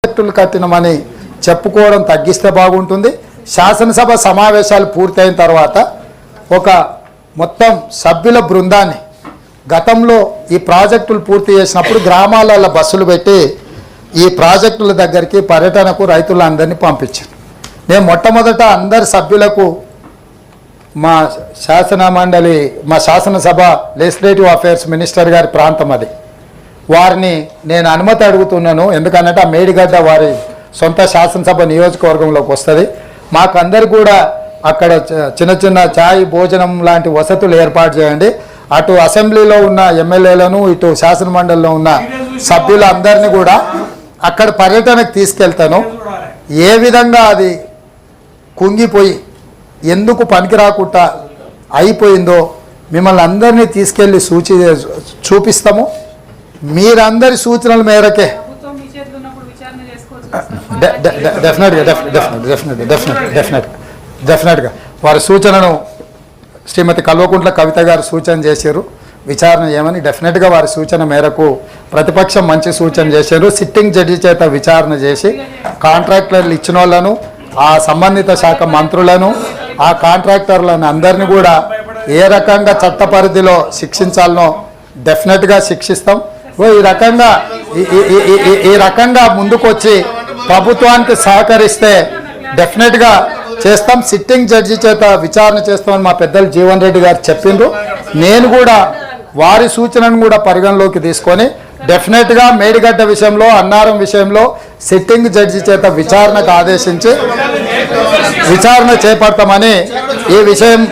ప్రాజెక్టులు కట్టినమని చెప్పుకోవడం తగ్గిస్తే బాగుంటుంది. శాసనసభ సమావేశాలు పూర్తయిన తర్వాత ఒక మొత్తం సభ్యుల బృందాన్ని గతంలో ఈ ప్రాజెక్టులు పూర్తి చేసినప్పుడు గ్రామాలలో బస్సులు పెట్టి ఈ ప్రాజెక్టుల దగ్గరికి పర్యటనకు రైతులందరినీ పంపించాను. నేను మొట్టమొదట అందరి సభ్యులకు మా శాసనసభ లెజిస్లేటివ్ అఫేర్స్ మినిస్టర్ గారి ప్రాంతం అది, వారిని నేను అనుమతి అడుగుతున్నాను. ఎందుకంటే ఆ మేడిగడ్డ వారి సొంత శాసనసభ నియోజకవర్గంలోకి వస్తుంది. మాకందరు కూడా అక్కడ చిన్న చిన్న ఛాయ్ భోజనం లాంటి వసతులు ఏర్పాటు చేయండి. అటు అసెంబ్లీలో ఉన్న ఎమ్మెల్యేలను ఇటు శాసనమండలిలో ఉన్న సభ్యులందరినీ కూడా అక్కడ పర్యటనకు తీసుకెళ్తాను. ఏ విధంగా అది కుంగిపోయి ఎందుకు పనికి రాకుండా అయిపోయిందో మిమ్మల్ని అందరినీ తీసుకెళ్ళి చూపిస్తాము. మీరందరి సూచనల మేరకే డెఫినెట్గా వారి సూచనను శ్రీమతి కల్వకుంట్ల కవిత గారు సూచన చేశారు. విచారణ చేయమని డెఫినెట్గా వారి సూచన మేరకు ప్రతిపక్షం మంచి సూచన చేశారు. సిట్టింగ్ జడ్జి చేత విచారణ చేసి కాంట్రాక్టర్లు ఇచ్చిన వాళ్ళను, ఆ సంబంధిత శాఖ మంత్రులను, ఆ కాంట్రాక్టర్లను అందరినీ కూడా ఏ రకంగా చట్ట పరిధిలో శిక్షించాలనో డెఫినెట్గా శిక్షిస్తాం. ఈ రకంగా ముందుకొచ్చి ప్రభుత్వానికి సహకరిస్తే డెఫినెట్గా చేస్తాం. సిట్టింగ్ జడ్జి చేత విచారణ చేస్తామని మా పెద్దలు జీవన్ రెడ్డి గారు చెప్పిండ్రు. నేను కూడా వారి సూచనను కూడా పరిగణలోకి తీసుకొని డెఫినెట్గా మేడిగడ్డ విషయంలో, అన్నారం విషయంలో సిట్టింగ్ జడ్జి చేత విచారణకు ఆదేశించి విచారణ చేపడతామని ఈ విషయం